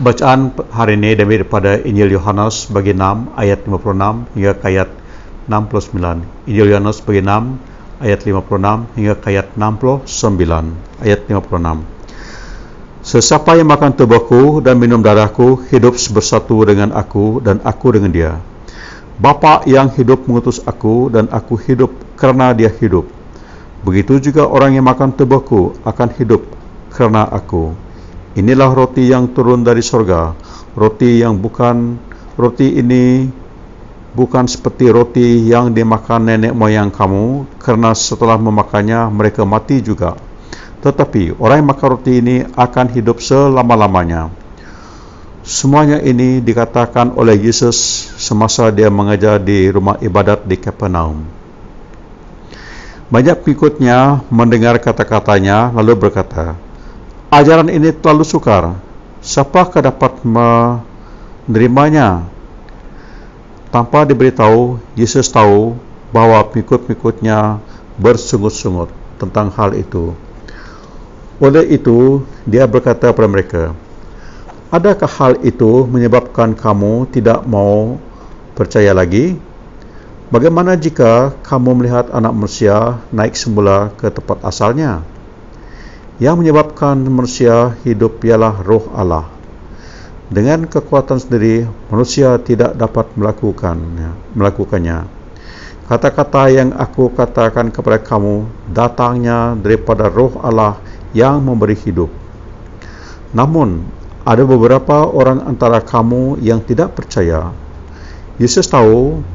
Bacaan hari ini daripada Injil Yohanes bagi 6 ayat 56 hingga ke ayat 69. Injil Yohanes bagi 6 ayat 56 hingga ke ayat 69. Ayat 56. Sesiapa yang makan tubuhku dan minum darahku hidup bersatu dengan aku dan aku dengan dia. Bapa yang hidup mengutus aku dan aku hidup kerana dia hidup. Begitu juga orang yang makan tubuhku akan hidup kerana aku. Inilah roti yang turun dari sorga. Roti ini bukan seperti roti yang dimakan nenek moyang kamu, kerana setelah memakannya mereka mati juga. Tetapi orang yang makan roti ini akan hidup selama-lamanya. Semuanya ini dikatakan oleh Yesus semasa dia mengajar di rumah ibadat di Kapernaum. Banyak pengikutnya mendengar kata-katanya lalu berkata, "Ajaran ini terlalu sukar. Siapakah dapat menerimanya?" Tanpa diberitahu, Yesus tahu bahawa pengikut-pengikutnya bersungut-sungut tentang hal itu. Oleh itu, dia berkata kepada mereka, "Adakah hal itu menyebabkan kamu tidak mau percaya lagi? Bagaimana jika kamu melihat anak manusia naik semula ke tempat asalnya? Yang menyebabkan manusia hidup ialah roh Allah. Dengan kekuatan sendiri, manusia tidak dapat melakukannya. Kata-kata yang aku katakan kepada kamu datangnya daripada roh Allah yang memberi hidup. Namun, ada beberapa orang antara kamu yang tidak percaya." Yesus tahu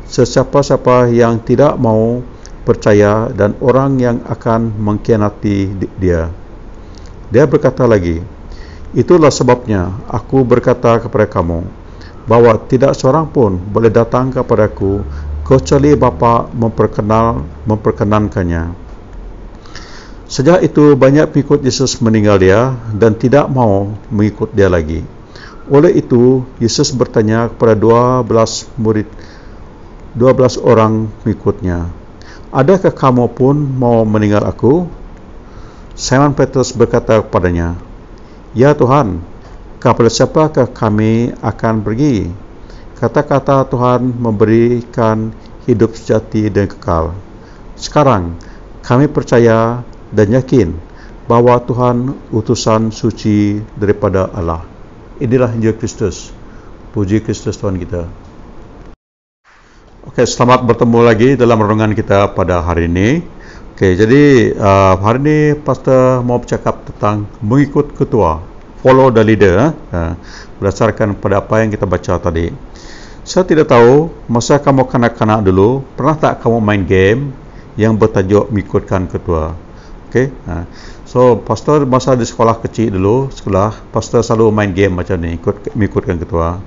sesiapa-siapa yang tidak mau percaya dan orang yang akan mengkhianati dia. Dia berkata lagi, "Itulah sebabnya aku berkata kepada kamu bahwa tidak seorang pun boleh datang kepadaku kecuali Bapa memperkenankannya." Sejak itu banyak pengikut Yesus meninggal dia dan tidak mau mengikut dia lagi. Oleh itu Yesus bertanya kepada 12 orang pengikutnya, "Adakah kamu pun mau meninggal aku?" Simon Petrus berkata kepadanya, "Ya Tuhan, kepada siapakah kami akan pergi? Kata-kata Tuhan memberikan hidup sejati dan kekal. Sekarang kami percaya dan yakin bahawa Tuhan utusan suci daripada Allah." Inilah Injil Kristus. Puji Kristus Tuhan kita. Okey, selamat bertemu lagi dalam renungan kita pada hari ini. Okey, jadi hari ini pastor mau bercakap tentang mengikut ketua, follow the leader, berdasarkan pada apa yang kita baca tadi. Saya tidak tahu masa kamu kanak-kanak dulu, pernah tak kamu main game yang bertajuk mengikutkan ketua? Okey, so pastor masa di sekolah kecil dulu, pastor selalu main game macam ni, mengikutkan ketua.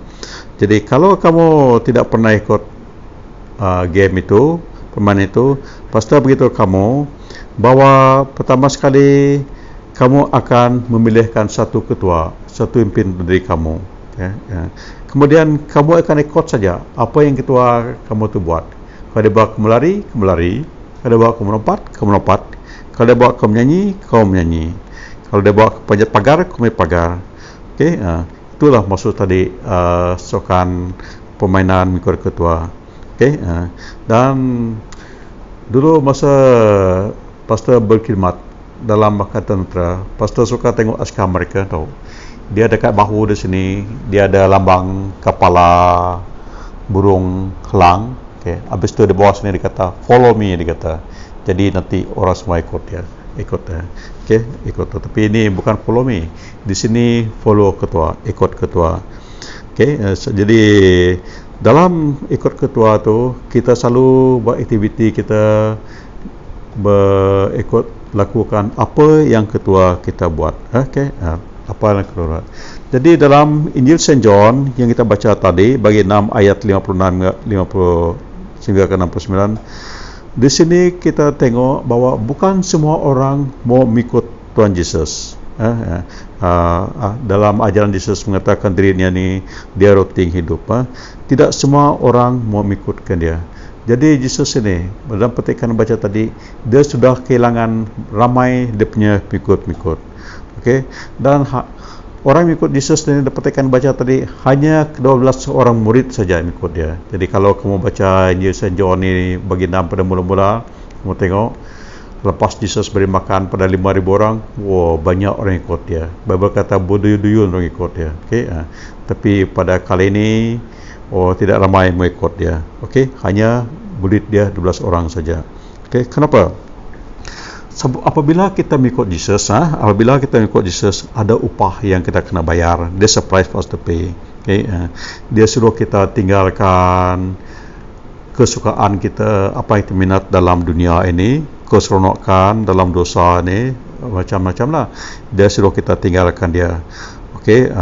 Jadi kalau kamu tidak pernah ikut game itu, permainan itu, pastor beritahu kamu bahawa pertama sekali kamu akan memilihkan satu ketua, satu pimpin dari kamu. Kemudian kamu akan ikut saja apa yang ketua kamu tu buat. Kalau dia bawa kamu lari, kamu lari. Kalau dia bawa kamu lompat, kamu lompat. Kalau dia bawa kamu menyanyi, kamu menyanyi. Kalau dia bawa panjat pagar, kamu pagar. Okey, itulah maksud tadi sokan permainan mengikut ketua. Okey, dan dulu masa pastor berkhidmat dalam Angkatan Tentera, pastor suka tengok askar mereka tahu. Dia dekat bahu di sini, dia ada lambang kepala burung helang. Okey, habis tu di bawah sini dia kata, "Follow me," dia kata. Jadi nanti orang semua ikut dia. Okey, ikut. Tapi ini bukan follow me. Di sini follow ketua, ikut ketua. Okey, jadi dalam ikut ketua tu kita selalu buat aktiviti, kita lakukan apa yang ketua kita buat. Okey, apa yang ketua buat. Jadi dalam Injil Saint John yang kita baca tadi bagi 6 ayat 56 hingga ke 69, di sini kita tengok bahawa bukan semua orang mau mengikut Tuhan Yesus. Dalam ajaran Yesus mengatakan dirinya ni dia roti hidup. Tidak semua orang mau mengikutkan dia. Jadi Yesus ini dalam petikan baca tadi, dia sudah kehilangan ramai dia punya pengikut-pengikut. Okey, dan orang yang ikut Yesus ni dapat tekan baca tadi, hanya 12 orang murid saja yang ikut dia. Jadi kalau kamu baca Injil Saint John ni bagi 6 pada mula-mula, kamu tengok lepas Yesus beri makan pada 5,000 orang, banyak orang ikut dia. Bible kata berduyun-duyun orang ikut dia. Okey, tapi pada kali ini tidak ramai mengikut dia. Okey, hanya murid dia 12 orang saja. Okey, kenapa? Sebab apabila kita mengikut Yesus, ada upah yang kita kena bayar. There's a price for us to pay. Okay? Dia suruh kita tinggalkan kesukaan kita, apa yang kita minat dalam dunia ini, keseronokan dalam dosa ini, macam-macam lah. Dia suruh kita tinggalkan dia. Okay?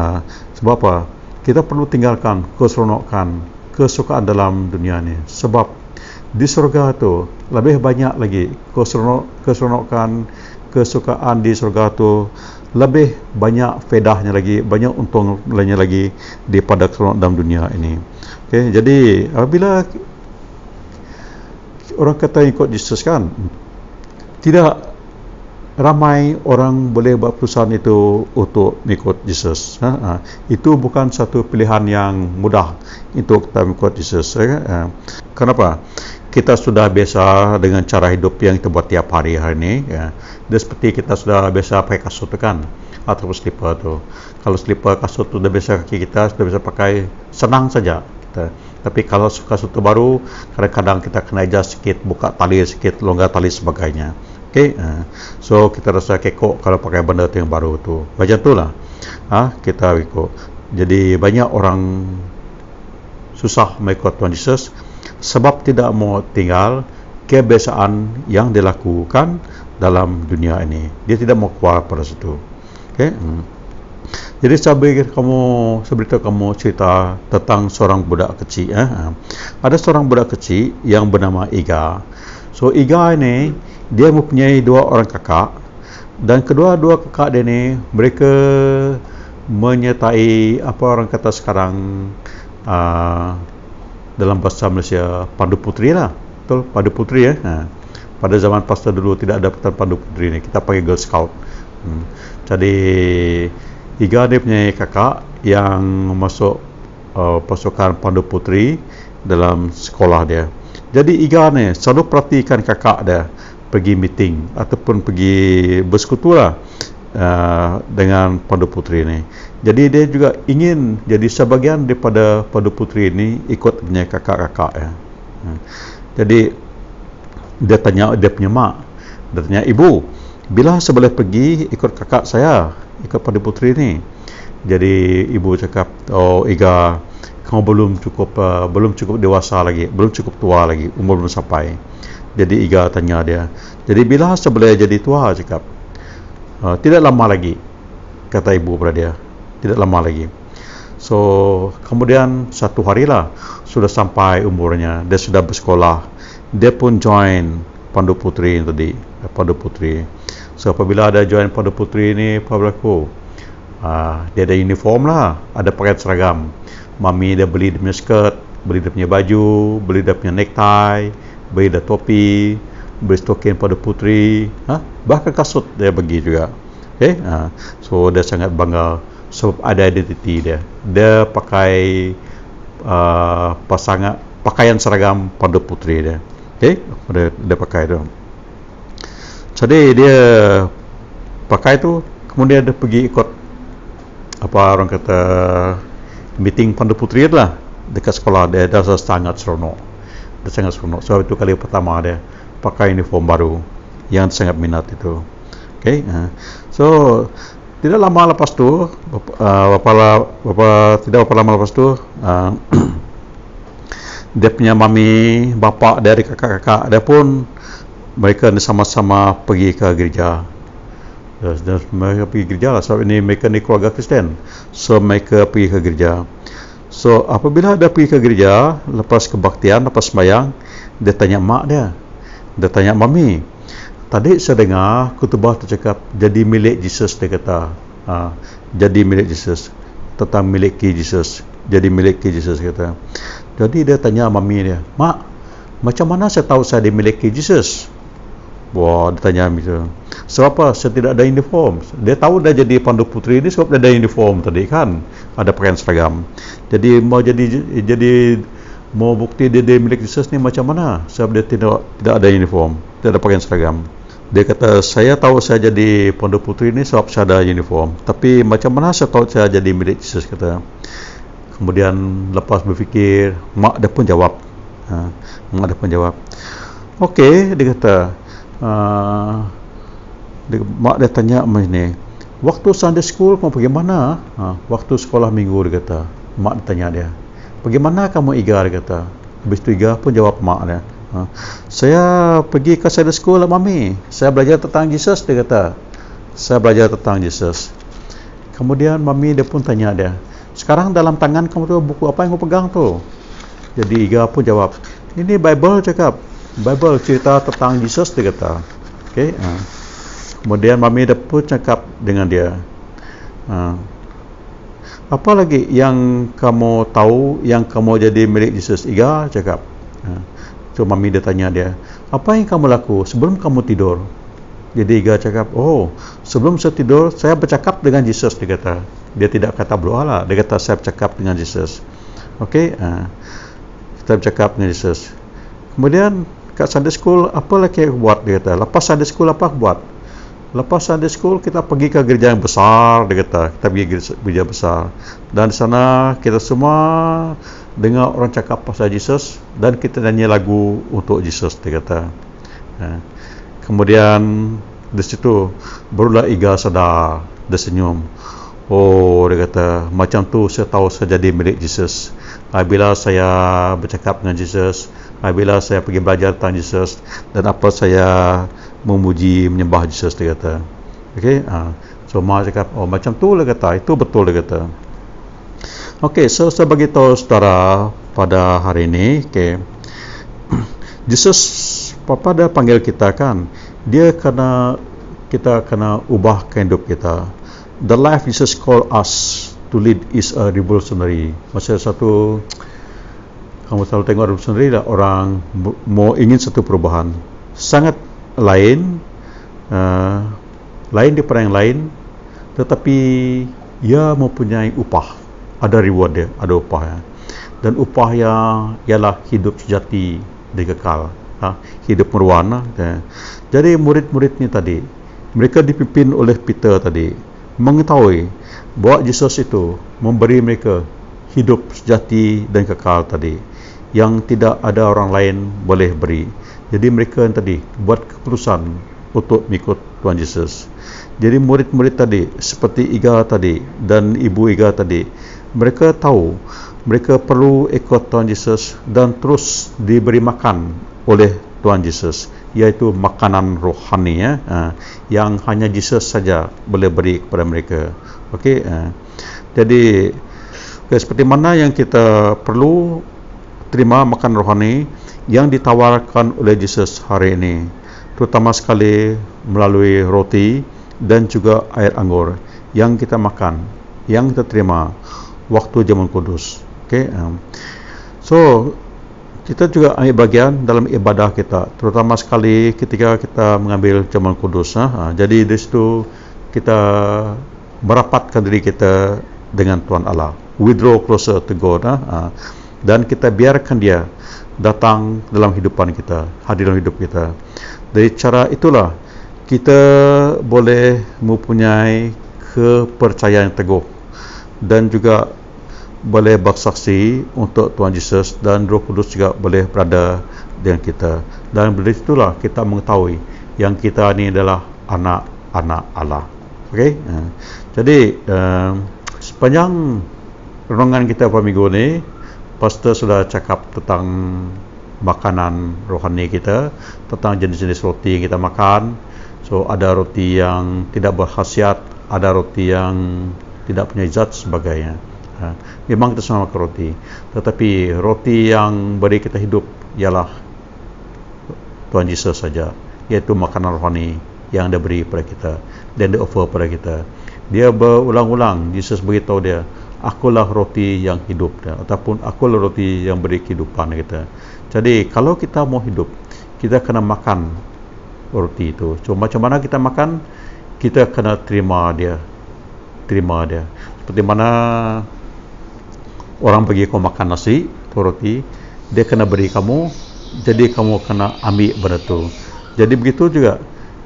Sebab apa? Kita perlu tinggalkan keseronokan, kesukaan dalam dunia ini. Sebab di surga tu lebih banyak lagi keseronokan, kesukaan di surga tu lebih banyak fedahnya lagi, banyak untung lainnya lagi daripada keseronok dalam dunia ini. Okay, jadi apabila orang kata ikut Yesus kan, tidak ramai orang boleh buat perusahaan itu untuk mengikut Yesus. Itu bukan satu pilihan yang mudah untuk kita mengikut Yesus. Kenapa? Kita sudah biasa dengan cara hidup yang kita buat tiap hari ini. Dia seperti kita sudah biasa pakai kasut kan, ataupun slipper tu. Kalau slipper kasut tu dah biasa kaki kita, sudah biasa pakai, senang saja. Tapi kalau kasut tu baru, kadang-kadang kita kena adjust sikit, buka tali sikit, longgar tali sebagainya. Okay, so kita rasa kekok kalau pakai benda tu yang baru tu. Macam tu lah, kita ikut. Jadi banyak orang susah mengikut Tuhan Yesus sebab tidak mau tinggal kebiasaan yang dilakukan dalam dunia ini. Dia tidak mau keluar pada situ. Okay? Jadi saya beritahu kamu cerita tentang seorang budak kecil. Ada seorang budak kecil yang bernama Iga. So Iga ini dia mempunyai 2 orang kakak, dan kedua-dua kakak dia ni mereka menyertai apa orang kata sekarang dalam bahasa Malaysia pandu putri lah. Betul, pandu putri ya. Pada zaman pastor dulu tidak ada pertukaran pandu putri ni, kita pakai Girl Scout. Jadi Iga dia punya kakak yang masuk pasukan pandu putri dalam sekolah dia. Jadi Iga ni selalu perhatikan kakak dia pergi meeting ataupun pergi bersekutu lah dengan pandu putri ni. Jadi dia juga ingin jadi sebahagian daripada pandu putri ini, ikut punya kakak-kakak ya. Jadi dia tanya dia punya mak, dia tanya ibu, bila saya boleh pergi ikut kakak saya, ikut pandu putri ni? Jadi ibu cakap, Iga, kamu belum cukup dewasa lagi, belum cukup tua lagi, umur belum sampai. Jadi Iga tanya dia, jadi bila saya boleh jadi tua? Cakap, tidak lama lagi, kata ibu pada dia, tidak lama lagi. So kemudian satu hari lah sudah sampai umurnya, dia sudah bersekolah, dia pun join pandu putri tadi, pandu putri. So apabila ada join pandu putri ni, apa berlaku? Dia ada uniform lah, ada pakaian seragam. Mami dia beli dia punya skirt, beli dia punya baju, beli dia punya necktie, beli dia topi, beli stokin pada putri, bahkan kasut dia bagi juga. Okay? So dia sangat bangga sebab ada identiti dia. Dia pakai pakaian seragam pada putri dia. Okay? Dia pakai tu. Jadi dia pakai tu, kemudian dia pergi ikut apa orang kata meeting pandu putri lah dekat sekolah dia. Dia sangat seronok. Dia sangat seronok. Sebab itu kali pertama dia pakai uniform baru yang sangat minat itu. Okay? So tidak lama lepas tu, tidak berapa lama lepas tu, dia punya mami, bapa dari kakak-kakak dia pun, mereka sama-sama pergi ke gereja. Dan mereka pergi gereja lah, sebab ini mereka ni keluarga Kristian. So mereka pergi ke gereja. So apabila dia pergi ke gereja, lepas kebaktian, lepas sembahyang, dia tanya mak dia, dia tanya mami, tadi saya dengar khutbah tu cakap jadi milik Yesus. Dia kata jadi milik Yesus, tentang miliki Yesus, jadi miliki Yesus kata. Jadi dia tanya mami dia, mak, macam mana saya tahu saya dimiliki Yesus? Wah, dia tanya gitu. Sebab apa? Saya tidak ada uniform. Dia tahu dah jadi pandu putri ini sebab dia ada uniform tadi kan, ada pakaian seragam. Jadi mau bukti dia milik Yesus ni macam mana? Sebab dia tidak ada uniform, tidak ada pakaian seragam. Dia kata, saya tahu saya jadi pandu putri ini sebab saya ada uniform. Tapi macam mana saya tahu saya jadi milik Yesus, kata. Kemudian lepas berfikir, mak dia pun jawab. Mak dia pun jawab. Okey, dia kata, mak dia tanya macam ni, waktu Sunday school kamu pergi mana? Waktu sekolah minggu, dia kata. Mak dia tanya dia, pergi mana kamu Iga, dia kata. Habis tu Iga pun jawab mak dia, saya pergi ke Sunday school lah mami, saya belajar tentang Jesus, dia kata. Saya belajar tentang Jesus. Kemudian mami dia pun tanya dia, sekarang dalam tangan kamu tu buku apa yang kamu pegang tu? Jadi Iga pun jawab, ini Bible, cakap. Bible cerita tentang Jesus, dia kata. Okey. Kemudian mami dia pun cakap dengan dia, apa lagi yang kamu tahu yang kamu jadi milik Yesus, Iga, cakap. So mami dia tanya dia, apa yang kamu laku sebelum kamu tidur? Jadi Iga cakap, oh, sebelum saya tidur saya bercakap dengan Yesus, dia kata. Dia tidak kata berdoa lah, dia kata saya bercakap dengan Yesus. Okey, kita bercakap dengan Yesus. Kemudian kat Sunday school apa lagi aku buat, dia kata. Lepas Sunday school apa aku buat? Lepas Sunday school kita pergi ke gereja yang besar, dia kata. Kita pergi gereja besar, dan di sana kita semua dengar orang cakap pasal Jesus, dan kita nyanyi lagu untuk Jesus, dia kata. Kemudian di situ barulah Iga sadar, dia senyum. Oh, dia kata, macam tu saya tahu saya jadi milik Jesus. Bila saya bercakap dengan Jesus, bila saya pergi belajar tentang Jesus, dan apa saya memuji, menyembah Jesus, dia kata. Okey, so mak cakap, oh macam tu lah, kata. Itu betul, dia kata. Okey, so saya bagi tahu saudara pada hari ini, okey. Jesus pada panggil kita kan, dia kita kena ubahkan hidup kita. The life Jesus call us to lead is a revolutionary. Masa satu, kamu selalu tengok revolutionary lah, orang mau ingin satu perubahan sangat lain daripada yang lain, tetapi ia mempunyai upah, ada reward dia, ada upah ya. Dan upah yang ialah hidup sejati dan kekal, hidup berwarna. Jadi murid-murid ni tadi, mereka dipimpin oleh Peter tadi, mengetahui bahawa Yesus itu memberi mereka hidup sejati dan kekal tadi, yang tidak ada orang lain boleh beri. Jadi mereka yang tadi buat keputusan untuk mengikut Tuhan Yesus. Jadi murid-murid tadi seperti Iga tadi dan ibu Iga tadi, mereka tahu mereka perlu ikut Tuhan Yesus dan terus diberi makan oleh Tuhan Yesus, iaitu makanan rohani ya, yang hanya Yesus saja boleh beri kepada mereka. Okey, jadi seperti mana yang kita perlu terima makan rohani yang ditawarkan oleh Yesus hari ini, terutama sekali melalui roti dan juga air anggur yang kita makan, yang kita terima waktu Jamuan Kudus. Okey, so kita juga ambil bagian dalam ibadah kita, terutama sekali ketika kita mengambil Jamuan Kudus. Jadi di situ kita merapatkan diri kita dengan Tuhan Allah, withdraw closer to God, dan kita biarkan dia datang dalam kehidupan kita, hadir dalam hidup kita. Dari cara itulah kita boleh mempunyai kepercayaan yang teguh dan juga boleh bersaksi untuk Tuhan Yesus, dan Roh Kudus juga boleh berada dengan kita. Dan dari itulah kita mengetahui yang kita ni adalah anak-anak Allah. Okey, jadi sepanjang renungan kita pada minggu ni, Pastor sudah cakap tentang makanan rohani kita, tentang jenis-jenis roti yang kita makan. So ada roti yang tidak berkhasiat, ada roti yang tidak punya zat sebagainya. Memang kita semua makan roti, tetapi roti yang beri kita hidup ialah Tuhan Yesus saja, iaitu makanan rohani yang dia beri kepada kita dan dia offer kepada kita. Dia berulang-ulang, Yesus beritahu dia, akulah roti yang hidup, ataupun akulah roti yang beri kehidupan kita. Jadi kalau kita mau hidup, kita kena makan roti itu. Cuma macam mana kita makan, kita kena terima dia. Seperti mana orang bagi kau makan nasi atau roti, dia kena beri kamu, jadi kamu kena ambil benda tu. Jadi begitu juga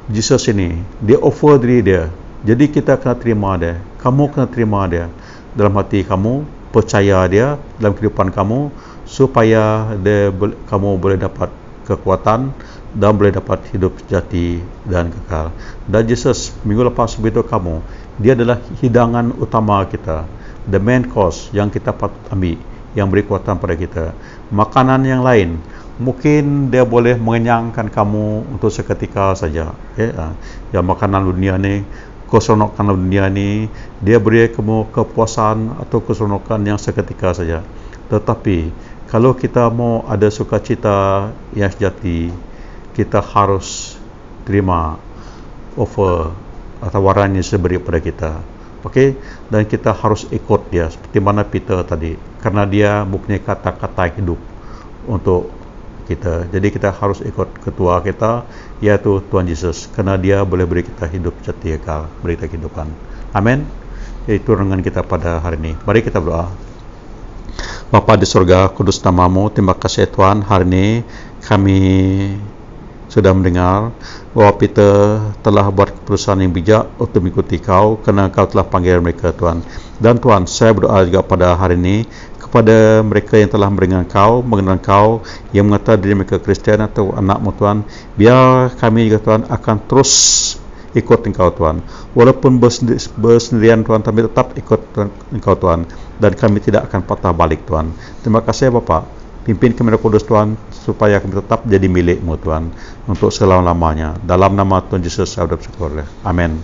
Jesus ini, dia offer diri dia, jadi kita kena terima dia. Kamu kena terima dia dalam hati kamu, percaya dia dalam kehidupan kamu, supaya kamu boleh dapat kekuatan dan boleh dapat hidup sejati dan kekal. Dan Jesus minggu lepas beritahu kamu, dia adalah hidangan utama kita, the main course yang kita patut ambil, yang beri kekuatan pada kita. Makanan yang lain mungkin dia boleh mengenyangkan kamu untuk seketika saja, yang makanan dunia ni, keseronokan dunia ni, dia beri kamu kepuasan atau keseronokan yang seketika saja. Tetapi kalau kita mau ada sukacita yang sejati, kita harus terima offer atau tawaran yang diberi pada kita. Okey, dan kita harus ikut dia seperti mana Peter tadi, karena dia mempunyai kata-kata hidup untuk kita. Jadi kita harus ikut ketua kita, yaitu Tuhan Yesus, karena dia boleh beri kita hidup sejati kekal, beri kita kehidupan. Amin. Itu renungan kita pada hari ini. Mari kita berdoa. Bapa di surga, kudus namamu. Terima kasih Tuhan, hari ini kami sudah mendengar bahwa Peter telah buat keputusan yang bijak untuk mengikuti kau, kerana kau telah panggil mereka Tuhan. Dan Tuhan, saya berdoa juga pada hari ini kepada mereka yang telah mengenal kau, yang mengatakan diri mereka Kristian atau anak-Mu Tuhan, biar kami juga Tuhan akan terus ikut Engkau Tuhan, walaupun bersendirian Tuhan, tapi tetap ikut Engkau Tuhan, dan kami tidak akan patah balik Tuhan. Terima kasih Bapa, pimpin kami Roh Kudus Tuhan, supaya kami tetap jadi milik-Mu Tuhan untuk selama-lamanya. Dalam nama Tuhan Yesus saya bersyukur. Amin.